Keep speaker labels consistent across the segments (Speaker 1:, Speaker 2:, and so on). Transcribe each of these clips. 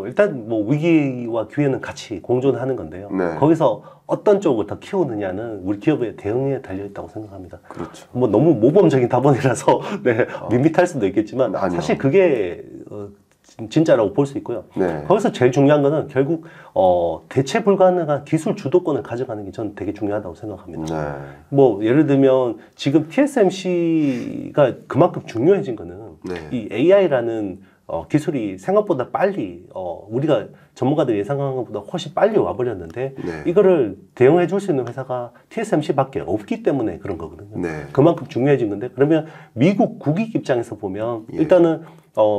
Speaker 1: 일단 뭐 위기와 기회는 같이 공존하는 건데요.
Speaker 2: 네.
Speaker 1: 거기서 어떤 쪽을 더 키우느냐는 우리 기업의 대응에 달려있다고 생각합니다.
Speaker 2: 그렇죠.
Speaker 1: 뭐 너무 모범적인 답변이라서 네, 밋밋할 수도 있겠지만
Speaker 2: 아니요.
Speaker 1: 사실 그게 진짜라고 볼 수 있고요.
Speaker 2: 네.
Speaker 1: 거기서 제일 중요한 거는 결국 대체 불가능한 기술 주도권을 가져가는 게 저는 되게 중요하다고 생각합니다.
Speaker 2: 네.
Speaker 1: 뭐 예를 들면 지금 TSMC가 그만큼 중요해진 거는
Speaker 2: 네.
Speaker 1: 이 AI라는 기술이 생각보다 빨리 우리가 전문가들이 예상한 것보다 훨씬 빨리 와버렸는데
Speaker 2: 네.
Speaker 1: 이거를 대응해 줄 수 있는 회사가 TSMC밖에 없기 때문에 그런 거거든요.
Speaker 2: 네.
Speaker 1: 그만큼 중요해진 건데 그러면 미국 국익 입장에서 보면
Speaker 2: 예.
Speaker 1: 일단은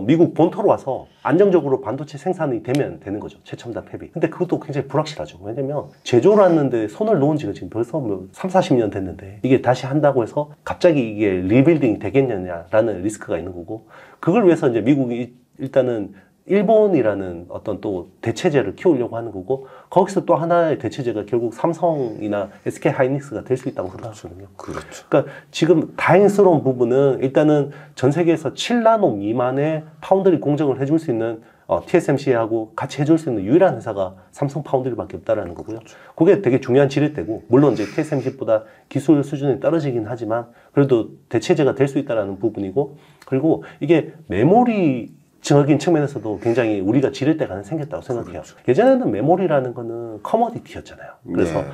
Speaker 1: 미국 본토로 와서 안정적으로 반도체 생산이 되면 되는 거죠. 최첨단 팹이. 근데 그것도 굉장히 불확실하죠. 왜냐면 제조를 하는데 손을 놓은 지가 지금 벌써 뭐 3, 40년 됐는데 이게 다시 한다고 해서 갑자기 이게 리빌딩이 되겠느냐라는 리스크가 있는 거고 그걸 위해서 이제 미국이 일단은 일본이라는 어떤 또 대체제를 키우려고 하는 거고 거기서 또 하나의 대체제가 결국 삼성이나 SK 하이닉스가 될 수 있다고 생각하거든요.
Speaker 2: 그렇죠.
Speaker 1: 그러니까 지금 다행스러운 부분은 일단은 전 세계에서 7나노 미만의 파운드리 공정을 해줄 수 있는 TSMC하고 같이 해줄 수 있는 유일한 회사가 삼성 파운드리밖에 없다라는 거고요. 그게 되게 중요한 지렛대고 물론 이제 TSMC보다 기술 수준이 떨어지긴 하지만 그래도 대체제가 될 수 있다라는 부분이고 그리고 이게 메모리 적인 측면에서도 굉장히 우리가 지렛대가 하나 생겼다고 생각해요.
Speaker 2: 그렇죠.
Speaker 1: 예전에는 메모리라는 거는 커머디티였잖아요. 그래서
Speaker 2: 네.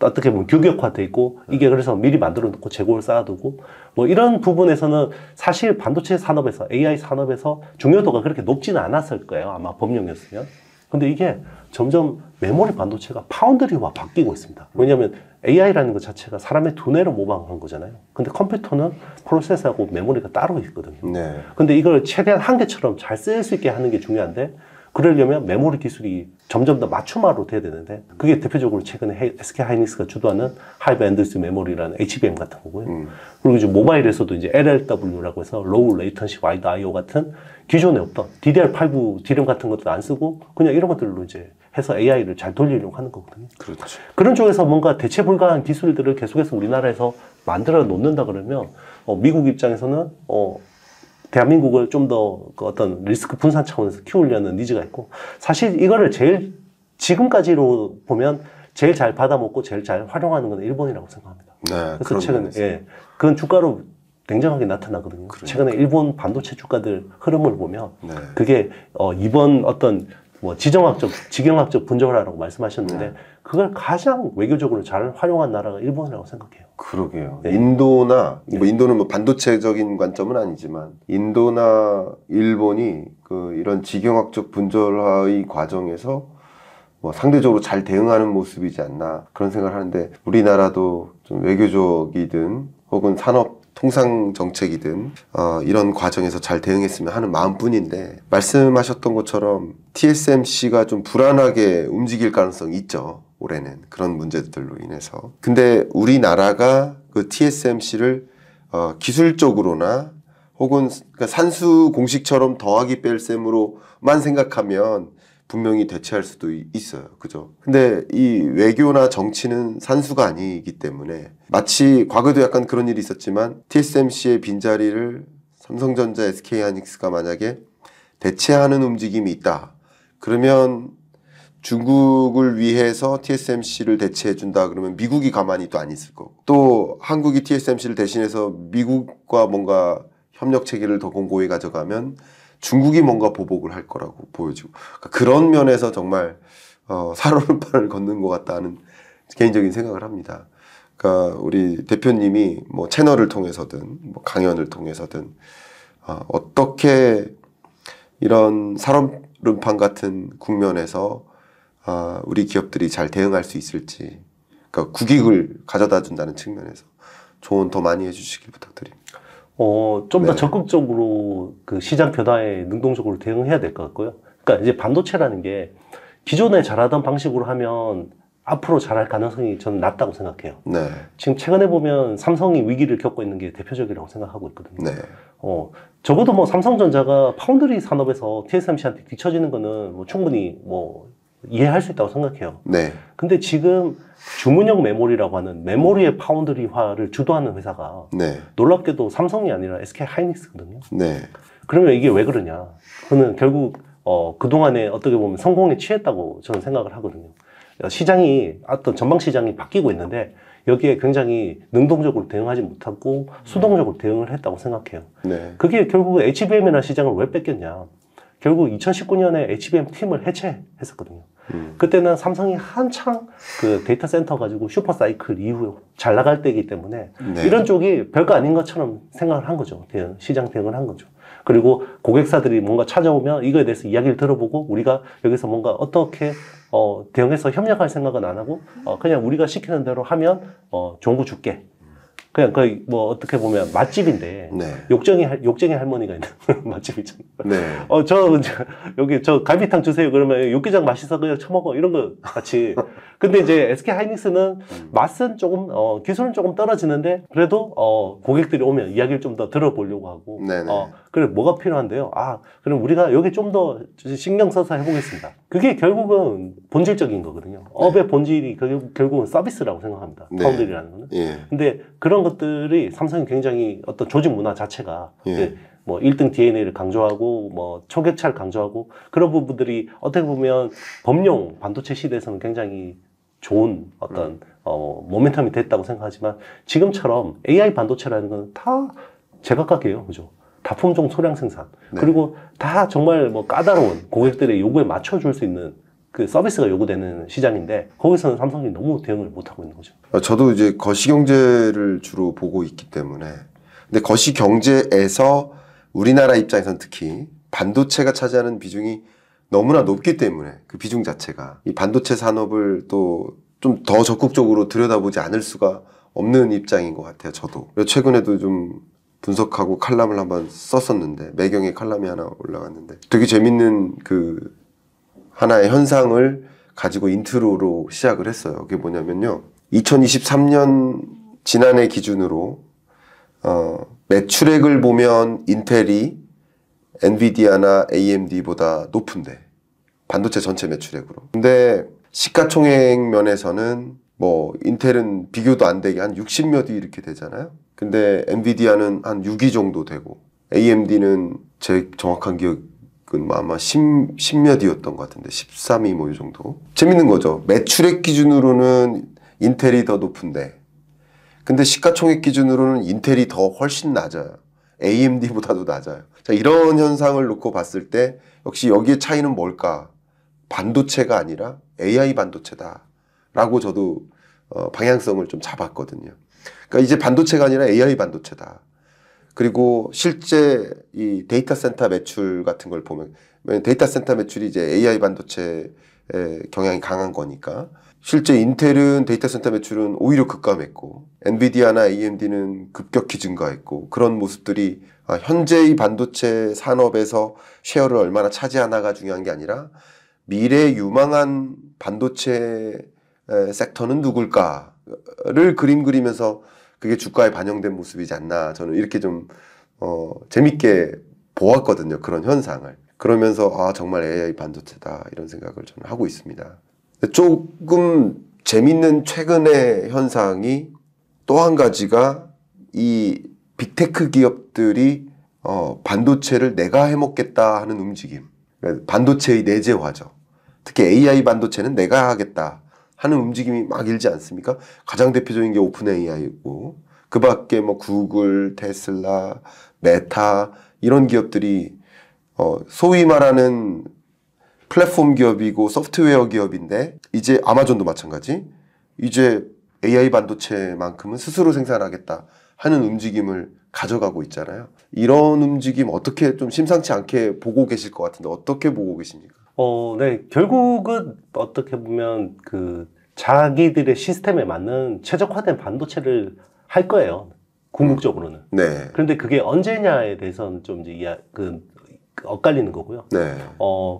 Speaker 1: 어떻게 보면 규격화돼 있고 이게 그래서 미리 만들어 놓고 재고를 쌓아두고 뭐 이런 부분에서는 사실 반도체 산업에서 AI 산업에서 중요도가 그렇게 높지는 않았을 거예요. 아마 법령이었으면. 근데 이게 점점 메모리 반도체가 파운드리화 바뀌고 있습니다. 왜냐하면 AI라는 것 자체가 사람의 두뇌를 모방한 거잖아요. 근데 컴퓨터는 프로세서하고 메모리가 따로 있거든요.
Speaker 2: 네.
Speaker 1: 근데 이걸 최대한 한 개처럼 잘 쓸 수 있게 하는 게 중요한데 그러려면 메모리 기술이 점점 더 맞춤화로 돼야 되는데 그게 대표적으로 최근에 SK 하이닉스가 주도하는 하이 밴드위스 메모리라는 HBM 같은 거고요. 그리고 이제 모바일에서도 이제 LLW라고 해서 로우 레이턴시 와이드 IO 같은 기존에 없던 DDR5 DRAM 같은 것도 안 쓰고 그냥 이런 것들로 이제 해서 AI를 잘 돌리려고 하는 거거든요.
Speaker 2: 그렇죠.
Speaker 1: 그런 쪽에서 뭔가 대체 불가한 기술들을 계속해서 우리나라에서 만들어 놓는다 그러면 미국 입장에서는 대한민국을 좀 더 어떤 리스크 분산 차원에서 키우려는 니즈가 있고 사실 이거를 제일 지금까지로 보면 제일 잘 받아먹고 제일 잘 활용하는 건 일본이라고 생각합니다.
Speaker 2: 네.
Speaker 1: 그래서 최근에 그건 주가로 냉정하게 나타나거든요.
Speaker 2: 그러니까.
Speaker 1: 최근에 일본 반도체 주가들 흐름을 보면
Speaker 2: 네.
Speaker 1: 그게 이번 어떤 뭐 지경학적 분절화라고 말씀하셨는데
Speaker 2: 네.
Speaker 1: 그걸 가장 외교적으로 잘 활용한 나라가 일본이라고 생각해요.
Speaker 2: 그러게요.
Speaker 1: 네.
Speaker 2: 인도나 뭐 인도는 뭐 반도체적인 관점은 아니지만 인도나 일본이 그 이런 지경학적 분절화의 과정에서 뭐 상대적으로 잘 대응하는 모습이지 않나 그런 생각을 하는데 우리나라도 좀 외교적이든 혹은 산업 통상 정책이든 이런 과정에서 잘 대응했으면 하는 마음뿐인데 말씀하셨던 것처럼 TSMC가 좀 불안하게 움직일 가능성이 있죠. 올해는 그런 문제들로 인해서. 근데 우리나라가 그 TSMC를 기술적으로나 혹은 산수 공식처럼 더하기 뺄셈으로만 생각하면 분명히 대체할 수도 있어요. 그죠? 근데 이 외교나 정치는 산수가 아니기 때문에 마치 과거에도 약간 그런 일이 있었지만 TSMC의 빈자리를 삼성전자, SK하이닉스가 만약에 대체하는 움직임이 있다. 그러면 중국을 위해서 TSMC를 대체해준다 그러면 미국이 가만히 또 안 있을 거고 또 한국이 TSMC를 대신해서 미국과 뭔가 협력 체계를 더 공고히 가져가면 중국이 뭔가 보복을 할 거라고 보여지고 그런 면에서 정말 살얼음판을 걷는 것 같다는 개인적인 생각을 합니다. 그러니까 우리 대표님이 뭐 채널을 통해서든 뭐 강연을 통해서든 어떻게 이런 살얼음판 같은 국면에서 우리 기업들이 잘 대응할 수 있을지 그러니까 국익을 가져다 준다는 측면에서 조언 더 많이 해주시길 부탁드립니다.
Speaker 1: 좀 더
Speaker 2: 네.
Speaker 1: 적극적으로 그 시장 변화에 능동적으로 대응해야 될 것 같고요. 그러니까 이제 반도체라는 게 기존에 잘하던 방식으로 하면 앞으로 잘할 가능성이 저는 낮다고 생각해요.
Speaker 2: 네.
Speaker 1: 지금 최근에 보면 삼성이 위기를 겪고 있는 게 대표적이라고 생각하고 있거든요.
Speaker 2: 네.
Speaker 1: 적어도 뭐 삼성전자가 파운드리 산업에서 TSMC한테 뒤처지는 거는 뭐 충분히 뭐 이해할 수 있다고 생각해요.
Speaker 2: 네.
Speaker 1: 근데 지금 주문형 메모리라고 하는 메모리의 파운드리화를 주도하는 회사가
Speaker 2: 네.
Speaker 1: 놀랍게도 삼성이 아니라 SK 하이닉스거든요.
Speaker 2: 네.
Speaker 1: 그러면 이게 왜 그러냐? 그는 결국 그동안에 어떻게 보면 성공에 취했다고 저는 생각을 하거든요. 시장이 어떤 전방 시장이 바뀌고 있는데 여기에 굉장히 능동적으로 대응하지 못하고 수동적으로 대응을 했다고 생각해요.
Speaker 2: 네.
Speaker 1: 그게 결국 HBM이라는 시장을 왜 뺏겼냐? 결국 2019년에 HBM 팀을 해체했었거든요. 그때는 삼성이 한창 그 데이터 센터 가지고 슈퍼 사이클 이후 잘 나갈 때이기 때문에
Speaker 2: 네.
Speaker 1: 이런 쪽이 별거 아닌 것처럼 생각을 한 거죠. 시장 대응을 한 거죠. 그리고 고객사들이 뭔가 찾아오면 이거에 대해서 이야기를 들어보고 우리가 여기서 뭔가 어떻게 대응해서 협력할 생각은 안 하고 그냥 우리가 시키는 대로 하면 좋은 거 줄게. 그냥 거의 뭐 어떻게 보면 맛집인데
Speaker 2: 네.
Speaker 1: 욕쟁이 할머니가 있는 맛집이잖아요.
Speaker 2: 네.
Speaker 1: 여기 저 갈비탕 주세요. 그러면 육개장 맛있어 그냥 처먹어 이런 거 같이. 근데 이제 SK 하이닉스는 맛은 조금 기술은 조금 떨어지는데 그래도 고객들이 오면 이야기를 좀 더 들어보려고 하고.
Speaker 2: 네네.
Speaker 1: 그래 뭐가 필요한데요? 그럼 우리가 여기 좀 더 신경 써서 해보겠습니다. 그게 결국은 본질적인 거거든요. 업의 본질이 결국은 서비스라고 생각합니다.
Speaker 2: 네.
Speaker 1: 파운드리라는 거는.
Speaker 2: 예.
Speaker 1: 근데 그런 것들이 삼성이 굉장히 어떤 조직 문화 자체가
Speaker 2: 예.
Speaker 1: 뭐 1등 DNA를 강조하고 뭐 초격차를 강조하고 그런 부분들이 어떻게 보면 범용 반도체 시대에서는 굉장히 좋은 어떤 모멘텀이 됐다고 생각하지만 지금처럼 AI 반도체라는 건 다 제각각이에요. 그죠? 다 품종 소량 생산.
Speaker 2: 네.
Speaker 1: 그리고 다 정말 뭐 까다로운 고객들의 요구에 맞춰줄 수 있는 그 서비스가 요구되는 시장인데 거기서는 삼성이 너무 대응을 못하고 있는 거죠.
Speaker 2: 저도 이제 거시경제를 주로 보고 있기 때문에 근데 거시경제에서 우리나라 입장에서는 특히 반도체가 차지하는 비중이 너무나 높기 때문에 그 비중 자체가 이 반도체 산업을 또 좀 더 적극적으로 들여다보지 않을 수가 없는 입장인 것 같아요. 저도 최근에도 좀 분석하고 칼럼을 한번 썼었는데 매경에 칼럼이 하나 올라갔는데 되게 재밌는 그 하나의 현상을 가지고 인트로로 시작을 했어요. 그게 뭐냐면요. 2023년 지난해 기준으로 매출액을 보면 인텔이 엔비디아나 AMD보다 높은데 반도체 전체 매출액으로. 근데 시가총액 면에서는 뭐 인텔은 비교도 안 되게 한 60몇 위 이렇게 되잖아요. 근데 엔비디아는 한 6위 정도 되고 AMD는 제 정확한 기억은 뭐 아마 10몇 위였던 것 같은데 13위 뭐 이 정도. 재밌는 거죠. 매출액 기준으로는 인텔이 더 높은데 근데 시가총액 기준으로는 인텔이 더 훨씬 낮아요. AMD보다도 낮아요. 자, 이런 현상을 놓고 봤을 때 역시 여기의 차이는 뭘까? 반도체가 아니라 AI 반도체다 라고 저도 방향성을 좀 잡았거든요. 그러니까 이제 반도체가 아니라 AI 반도체다. 그리고 실제 이 데이터 센터 매출 같은 걸 보면 데이터 센터 매출이 이제 AI 반도체의 경향이 강한 거니까 실제 인텔은 데이터 센터 매출은 오히려 급감했고 엔비디아나 AMD는 급격히 증가했고 그런 모습들이 현재의 반도체 산업에서 쉐어를 얼마나 차지하나가 중요한 게 아니라 미래 유망한 반도체 섹터는 누굴까를 그림 그리면서 그게 주가에 반영된 모습이지 않나 저는 이렇게 좀 재밌게 보았거든요. 그런 현상을. 그러면서 정말 AI 반도체다 이런 생각을 저는 하고 있습니다. 조금 재밌는 최근의 현상이 또 한 가지가 이 빅테크 기업들이 반도체를 내가 해먹겠다 하는 움직임. 그러니까 반도체의 내재화죠. 특히 AI 반도체는 내가 하겠다 하는 움직임이 막 일지 않습니까? 가장 대표적인 게 오픈 AI이고 그 밖에 뭐 구글, 테슬라, 메타 이런 기업들이 소위 말하는 플랫폼 기업이고 소프트웨어 기업인데 이제 아마존도 마찬가지 이제 AI 반도체만큼은 스스로 생산하겠다 하는 움직임을 가져가고 있잖아요. 이런 움직임 어떻게 좀 심상치 않게 보고 계실 것 같은데 어떻게 보고 계십니까?
Speaker 1: 네. 결국은 어떻게 보면 그 자기들의 시스템에 맞는 최적화된 반도체를 할 거예요. 궁극적으로는.
Speaker 2: 네.
Speaker 1: 그런데 그게 언제냐에 대해서는 좀 이제 엇갈리는 거고요.
Speaker 2: 네.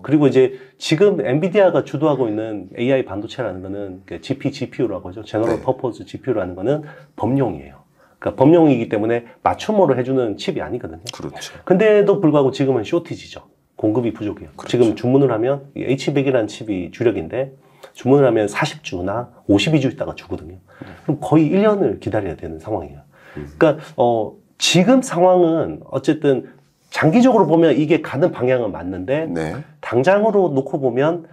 Speaker 1: 그리고 이제 지금 엔비디아가 주도하고 있는 AI 반도체라는 거는 GPU라고 하죠. 제너럴
Speaker 2: 네.
Speaker 1: 퍼포즈 GPU라는 거는 범용이에요. 그러니까 범용이기 때문에 맞춤으로 해주는 칩이 아니거든요.
Speaker 2: 그렇죠.
Speaker 1: 근데도 불구하고 지금은 쇼티지죠. 공급이 부족해요.
Speaker 2: 그렇죠.
Speaker 1: 지금 주문을 하면 이 H100이라는 칩이 주력인데 주문을 하면 40주나 52주 있다가 주거든요. 그럼 거의 1년을 기다려야 되는 상황이에요. 그러니까 지금 상황은 어쨌든 장기적으로 보면 이게 가는 방향은 맞는데
Speaker 2: 네.
Speaker 1: 당장으로 놓고 보면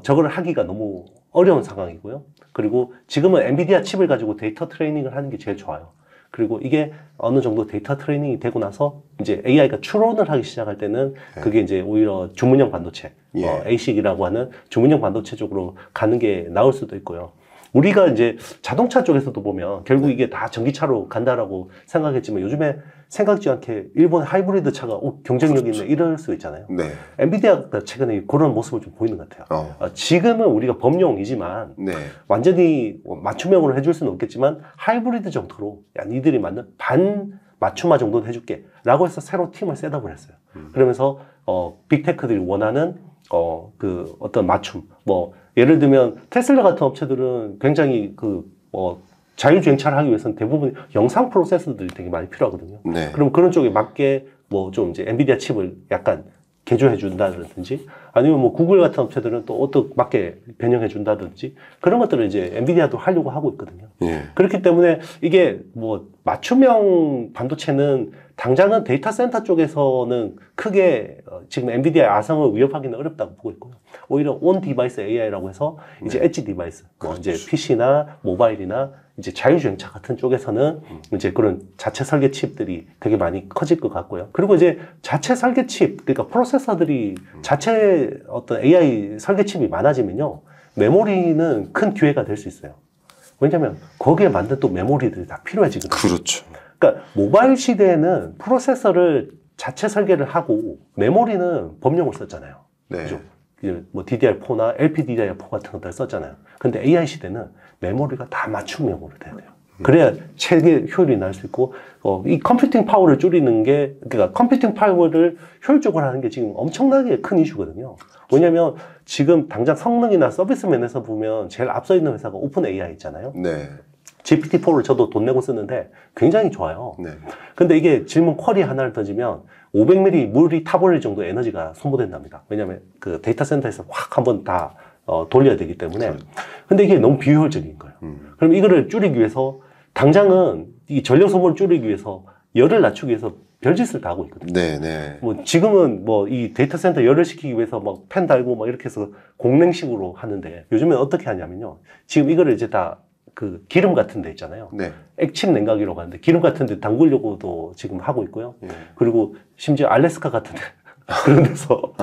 Speaker 1: 저걸 하기가 너무 어려운 상황이고요. 그리고 지금은 엔비디아 칩을 가지고 데이터 트레이닝을 하는 게 제일 좋아요. 그리고 이게 어느 정도 데이터 트레이닝이 되고 나서 이제 AI가 추론을 하기 시작할 때는 그게 이제 오히려 주문형 반도체,
Speaker 2: 예.
Speaker 1: ASIC이라고 하는 주문형 반도체 쪽으로 가는 게 나을 수도 있고요. 우리가 이제 자동차 쪽에서도 보면 결국 이게 다 전기차로 간다라고 생각했지만 요즘에 생각지 않게 일본 하이브리드 차가 경쟁력이 있네 이럴 수 있잖아요.
Speaker 2: 네.
Speaker 1: 엔비디아가 최근에 그런 모습을 좀 보이는 것 같아요. 지금은 우리가 범용이지만
Speaker 2: 네.
Speaker 1: 완전히 맞춤형으로 해줄 수는 없겠지만 하이브리드 정도로 야 니들이 맞는 반 맞춤화 정도는 해줄게 라고 해서 새로 팀을 셋업을 했어요. 그러면서 빅테크들이 원하는 그 어떤 맞춤 예를 들면 테슬라 같은 업체들은 굉장히 자율주행차를 하기 위해서는 대부분 영상 프로세서들이 되게 많이 필요하거든요.
Speaker 2: 네.
Speaker 1: 그럼 그런 쪽에 맞게 좀 이제 엔비디아 칩을 약간 개조해 준다든지 아니면 구글 같은 업체들은 또 어떻게 맞게 변형해 준다든지 그런 것들을 이제 엔비디아도 하려고 하고 있거든요.
Speaker 2: 예.
Speaker 1: 그렇기 때문에 이게 맞춤형 반도체는 당장은 데이터 센터 쪽에서는 크게 지금 엔비디아의 아성을 위협하기는 어렵다고 보고 있고요. 오히려 온 디바이스 AI라고 해서 이제 엣지 디바이스, 이제 PC나 모바일이나 이제 자율주행차 같은 쪽에서는 이제 그런 자체 설계 칩들이 되게 많이 커질 것 같고요. 그리고 이제 자체 설계 칩, 그러니까 프로세서들이 자체 어떤 AI 설계 칩이 많아지면요. 메모리는 큰 기회가 될 수 있어요. 왜냐면 거기에 만든 또 메모리들이 다 필요해지거든요.
Speaker 2: 그렇죠.
Speaker 1: 그러니까 모바일 시대에는 프로세서를 자체 설계를 하고 메모리는 범용을 썼잖아요.
Speaker 2: 네.
Speaker 1: 그죠? DDR4나 LPDDR4 같은 것들을 썼잖아요. 근데 AI 시대는 메모리가 다 맞춤형으로 돼야 돼요. 그래야 최대 효율이 날 수 있고, 이 컴퓨팅 파워를 줄이는 게, 그러니까 컴퓨팅 파워를 효율적으로 하는 게 지금 엄청나게 큰 이슈거든요. 왜냐면 지금 당장 성능이나 서비스 면에서 보면 제일 앞서 있는 회사가 오픈 AI 있잖아요.
Speaker 2: 네.
Speaker 1: GPT-4를 저도 돈 내고 쓰는데 굉장히 좋아요.
Speaker 2: 네.
Speaker 1: 근데 이게 질문 쿼리 하나를 던지면 500ml 물이 타버릴 정도의 에너지가 소모된답니다. 왜냐면 그 데이터 센터에서 확 한번 다 돌려야 되기 때문에. 근데 이게 너무 비효율적인 거예요. 그럼 이거를 줄이기 위해서 당장은 이 전력 소모를 줄이기 위해서 열을 낮추기 위해서 별짓을 다 하고 있거든요.
Speaker 2: 네, 네.
Speaker 1: 지금은 이 데이터 센터 열을 식히기 위해서 팬 달고 이렇게 해서 공랭식으로 하는데 요즘엔 어떻게 하냐면요. 지금 이거를 이제 다 그 기름 같은 데 있잖아요.
Speaker 2: 네.
Speaker 1: 액침 냉각이라고 하는데 기름 같은 데 담그려고도 지금 하고 있고요.
Speaker 2: 예.
Speaker 1: 그리고 심지어 알래스카 같은 데 그런 데서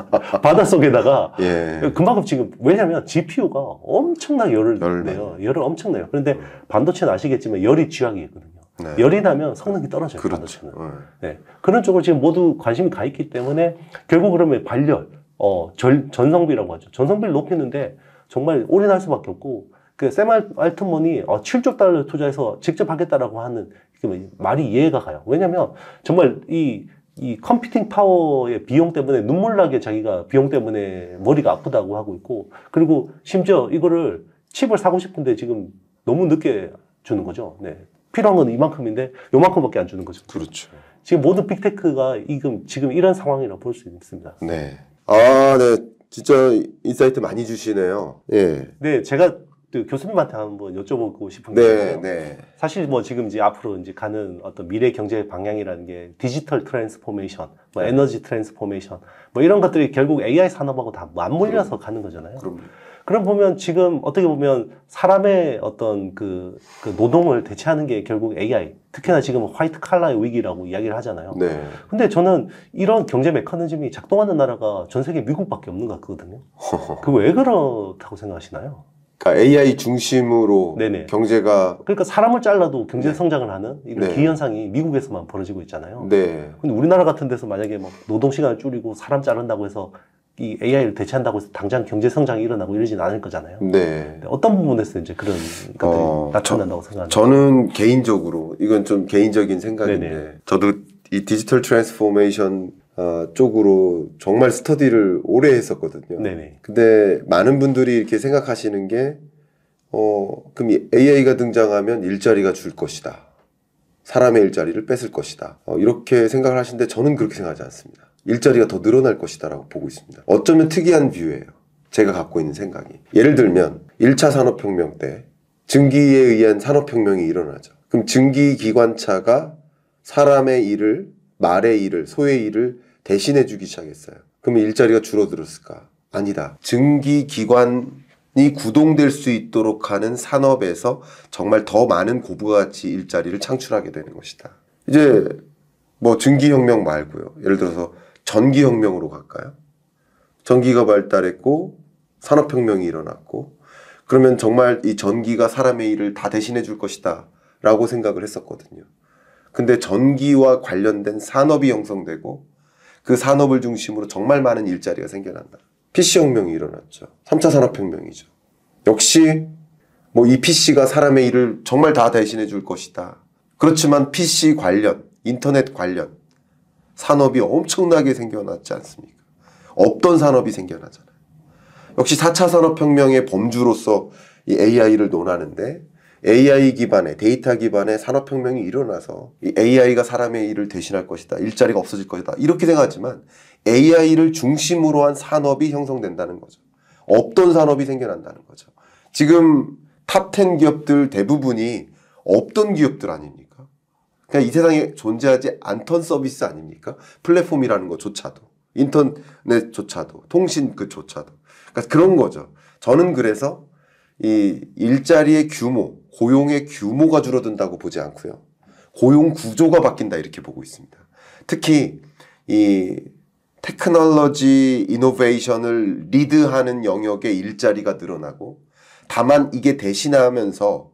Speaker 1: 바닷속에다가
Speaker 2: 예.
Speaker 1: 그만큼 지금 왜냐면 GPU가 엄청나게 열을
Speaker 2: 열을
Speaker 1: 내요. 열을 엄청 내요. 그런데 반도체는 아시겠지만 열이 쥐약이거든요.
Speaker 2: 네.
Speaker 1: 열이 나면 성능이 떨어져요.
Speaker 2: 그렇죠.
Speaker 1: 반도체는. 네. 그런 쪽으로 지금 모두 관심이 가 있기 때문에 결국 그러면 발열, 전성비라고 하죠. 전성비를 높이는데 정말 올인할 수밖에 없고 샘 알트먼이 7조 달러 투자해서 직접 하겠다라고 하는 말이 이해가 가요. 왜냐면 정말 이 컴퓨팅 파워의 비용 때문에 눈물 나게 자기가 비용 때문에 머리가 아프다고 하고 있고 그리고 심지어 이거를 칩을 사고 싶은데 지금 너무 늦게 주는 거죠. 네. 필요한 건 이만큼인데 요만큼밖에 안 주는 거죠.
Speaker 2: 그렇죠.
Speaker 1: 지금 모든 빅테크가 지금 이런 상황이라고 볼 수 있습니다.
Speaker 2: 네. 네. 진짜 인사이트 많이 주시네요. 예.
Speaker 1: 네, 제가 교수님한테 한번 여쭤보고 싶은
Speaker 2: 네,
Speaker 1: 게
Speaker 2: 네.
Speaker 1: 사실 지금 이제 앞으로 이제 가는 어떤 미래 경제 방향이라는 게 디지털 트랜스포메이션, 에너지 트랜스포메이션, 이런 것들이 결국 AI 산업하고 다 맞물려서 가는 거잖아요. 그럼 보면 지금 어떻게 보면 사람의 어떤 그 노동을 대체하는 게 결국 AI, 특히나 지금 화이트 칼라의 위기라고 이야기를 하잖아요.
Speaker 2: 네.
Speaker 1: 근데 저는 이런 경제 메커니즘이 작동하는 나라가 전 세계 미국밖에 없는 것 같거든요. 그거 왜 그렇다고 생각하시나요?
Speaker 2: 그러니까 AI 중심으로
Speaker 1: 네네.
Speaker 2: 경제가
Speaker 1: 그러니까 사람을 잘라도 경제 성장을 하는 이런
Speaker 2: 네.
Speaker 1: 기현상이 미국에서만 벌어지고 있잖아요.
Speaker 2: 네.
Speaker 1: 근데 우리나라 같은 데서 만약에 노동 시간을 줄이고 사람 자른다고 해서 이 AI를 대체한다고 해서 당장 경제 성장이 일어나고 이러진 않을 거잖아요.
Speaker 2: 네.
Speaker 1: 어떤 부분에서 이제 그런 것들이 나타난다고 생각하나요?
Speaker 2: 저는 개인적으로 이건 좀 개인적인 생각인데
Speaker 1: 네네.
Speaker 2: 저도 이 디지털 트랜스포메이션 쪽으로 정말 스터디를 오래 했었거든요.
Speaker 1: 네네.
Speaker 2: 근데 많은 분들이 이렇게 생각하시는 게 그럼 AI가 등장하면 일자리가 줄 것이다. 사람의 일자리를 뺏을 것이다. 이렇게 생각을 하시는데 저는 그렇게 생각하지 않습니다. 일자리가 더 늘어날 것이다라고 보고 있습니다. 어쩌면 특이한 뷰예요. 제가 갖고 있는 생각이. 예를 들면 1차 산업혁명 때 증기에 의한 산업혁명이 일어나죠. 그럼 증기기관차가 사람의 일을, 말의 일을, 소의 일을 대신해 주기 시작했어요. 그러면 일자리가 줄어들었을까? 아니다. 증기기관이 구동될 수 있도록 하는 산업에서 정말 더 많은 고부가치 일자리를 창출하게 되는 것이다. 이제 뭐 증기혁명 말고요. 예를 들어서 전기혁명으로 갈까요? 전기가 발달했고 산업혁명이 일어났고 그러면 정말 이 전기가 사람의 일을 다 대신해 줄 것이다 라고 생각을 했었거든요. 근데 전기와 관련된 산업이 형성되고 그 산업을 중심으로 정말 많은 일자리가 생겨난다. PC혁명이 일어났죠. 3차 산업혁명이죠. 역시 뭐 이 PC가 사람의 일을 정말 다 대신해 줄 것이다. 그렇지만 PC 관련, 인터넷 관련 산업이 엄청나게 생겨났지 않습니까? 없던 산업이 생겨나잖아요. 역시 4차 산업혁명의 범주로서 이 AI를 논하는데 AI 기반의 데이터 기반의 산업혁명이 일어나서 이 AI가 사람의 일을 대신할 것이다. 일자리가 없어질 것이다. 이렇게 생각하지만 AI를 중심으로 한 산업이 형성된다는 거죠. 없던 산업이 생겨난다는 거죠. 지금 탑10 기업들 대부분이 없던 기업들 아닙니까? 그냥 이 세상에 존재하지 않던 서비스 아닙니까? 플랫폼이라는 것조차도, 인터넷조차도, 통신 그조차도. 그러니까 그런 거죠. 저는 그래서 이 일자리의 규모, 고용의 규모가 줄어든다고 보지 않고요. 고용 구조가 바뀐다 이렇게 보고 있습니다. 특히 이 테크놀로지 이노베이션을 리드하는 영역의 일자리가 늘어나고 다만 이게 대신하면서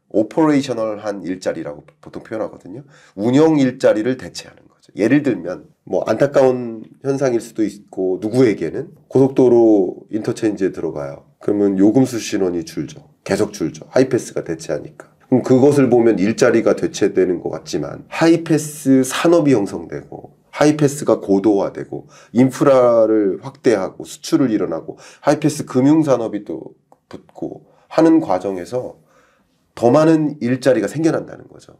Speaker 2: 오퍼레이셔널한 일자리라고 보통 표현하거든요. 운영 일자리를 대체하는 거죠. 예를 들면 뭐 안타까운 현상일 수도 있고 누구에게는 고속도로 인터체인지에 들어가요. 그러면 요금수 신원이 줄죠. 계속 줄죠. 하이패스가 대체하니까. 그럼 그것을 보면 일자리가 대체되는 것 같지만 하이패스 산업이 형성되고 하이패스가 고도화되고 인프라를 확대하고 수출을 일어나고 하이패스 금융산업이 또 붙고 하는 과정에서 더 많은 일자리가 생겨난다는 거죠.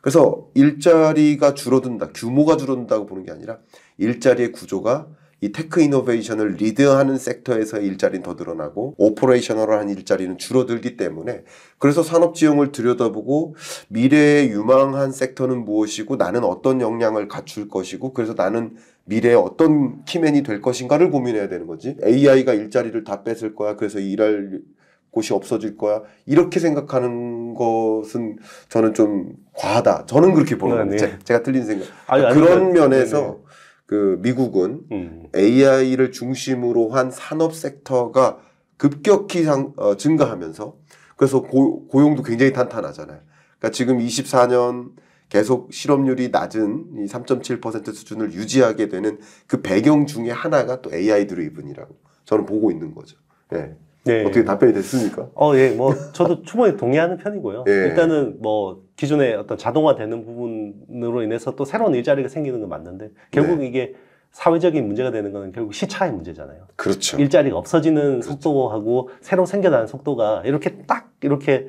Speaker 2: 그래서 일자리가 줄어든다, 규모가 줄어든다고 보는 게 아니라 일자리의 구조가 이 테크 이노베이션을 리드하는 섹터에서의 일자리는 더 늘어나고 오퍼레이셔널한 일자리는 줄어들기 때문에 그래서 산업지형을 들여다보고 미래의 유망한 섹터는 무엇이고 나는 어떤 역량을 갖출 것이고 그래서 나는 미래에 어떤 키맨이 될 것인가를 고민해야 되는 거지. AI가 일자리를 다 뺏을 거야. 그래서 일할 곳이 없어질 거야. 이렇게 생각하는 것은 저는 좀 과하다. 저는 그렇게 보는 겁니다. 제가 틀린 생각. 그런 면에서 그 미국은 AI를 중심으로 한 산업 섹터가 급격히 증가하면서 그래서 고용도 굉장히 탄탄하잖아요. 그러니까 지금 24년 계속 실업률이 낮은 이 3.7% 수준을 유지하게 되는 그 배경 중에 하나가 또 AI 드리븐이라고 저는 보고 있는 거죠. 네. 네. 어떻게 답변이 됐습니까?
Speaker 1: 예, 뭐, 저도 충분히 동의하는 편이고요.
Speaker 2: 예.
Speaker 1: 일단은 뭐, 기존에 어떤 자동화되는 부분으로 인해서 또 새로운 일자리가 생기는 건 맞는데, 결국 이게 사회적인 문제가 되는 거는 결국 시차의 문제잖아요.
Speaker 2: 그렇죠.
Speaker 1: 일자리가 없어지는 속도하고 새로 생겨나는 속도가 이렇게 딱, 이렇게,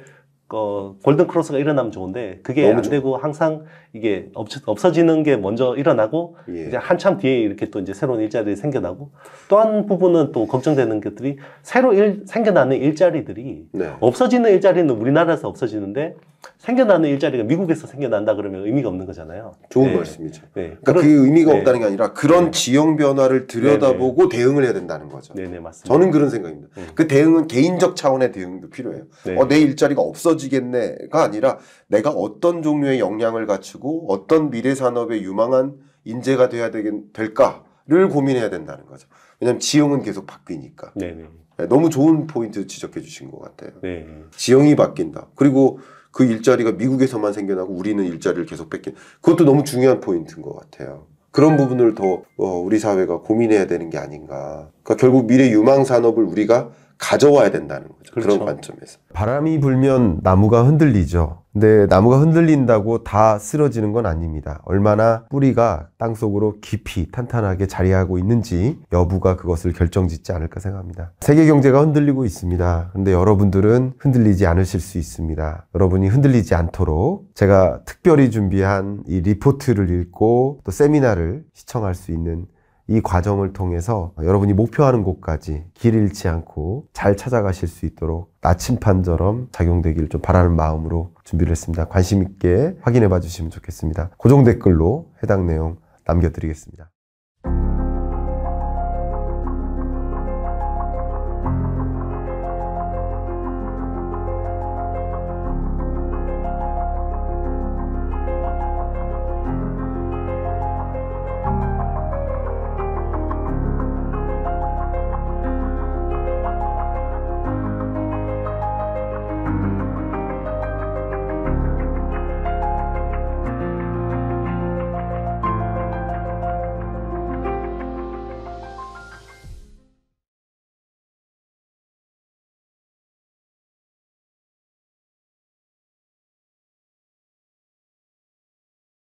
Speaker 1: 골든 크로스가 일어나면 좋은데, 그게 안 되고 항상 이게 없어지는 게 먼저 일어나고, 이제 한참 뒤에 이렇게 또 이제 새로운 일자리가 생겨나고, 또 한 부분은 또 걱정되는 것들이 새로 생겨나는 일자리들이 없어지는 일자리는 우리나라에서 없어지는데, 생겨나는 일자리가 미국에서 생겨난다 그러면 의미가 없는 거잖아요.
Speaker 2: 좋은 말씀이죠. 그러니까 그 의미가 없다는 게 아니라 그런 지형 변화를 들여다보고 대응을 해야 된다는 거죠.
Speaker 1: 네네, 맞습니다.
Speaker 2: 저는 그런 생각입니다. 그 대응은 개인적 차원의 대응도 필요해요. 내 일자리가 없어지겠네가 아니라 내가 어떤 종류의 역량을 갖추고 어떤 미래 산업의 유망한 인재가 돼야 될까를 고민해야 된다는 거죠. 왜냐하면 지형은 계속 바뀌니까. 네네. 너무 좋은 포인트 지적해 주신 것 같아요. 네. 지형이 바뀐다. 그리고 그 일자리가 미국에서만 생겨나고 우리는 일자리를 계속 뺏긴. 그것도 너무 중요한 포인트인 것 같아요. 그런 부분을 더 우리 사회가 고민해야 되는 게 아닌가. 그러니까 결국 미래 유망 산업을 우리가 가져와야 된다는 거죠. 그렇죠. 그런 관점에서.
Speaker 3: 바람이 불면 나무가 흔들리죠. 근데 나무가 흔들린다고 다 쓰러지는 건 아닙니다. 얼마나 뿌리가 땅속으로 깊이 탄탄하게 자리하고 있는지 여부가 그것을 결정짓지 않을까 생각합니다. 세계 경제가 흔들리고 있습니다. 근데 여러분들은 흔들리지 않으실 수 있습니다. 여러분이 흔들리지 않도록 제가 특별히 준비한 이 리포트를 읽고 또 세미나를 시청할 수 있는 이 과정을 통해서 여러분이 목표하는 곳까지 길 잃지 않고 잘 찾아가실 수 있도록 나침판처럼 작용되기를 좀 바라는 마음으로 준비를 했습니다. 관심 있게 확인해 봐 주시면 좋겠습니다. 고정 댓글로 해당 내용 남겨드리겠습니다.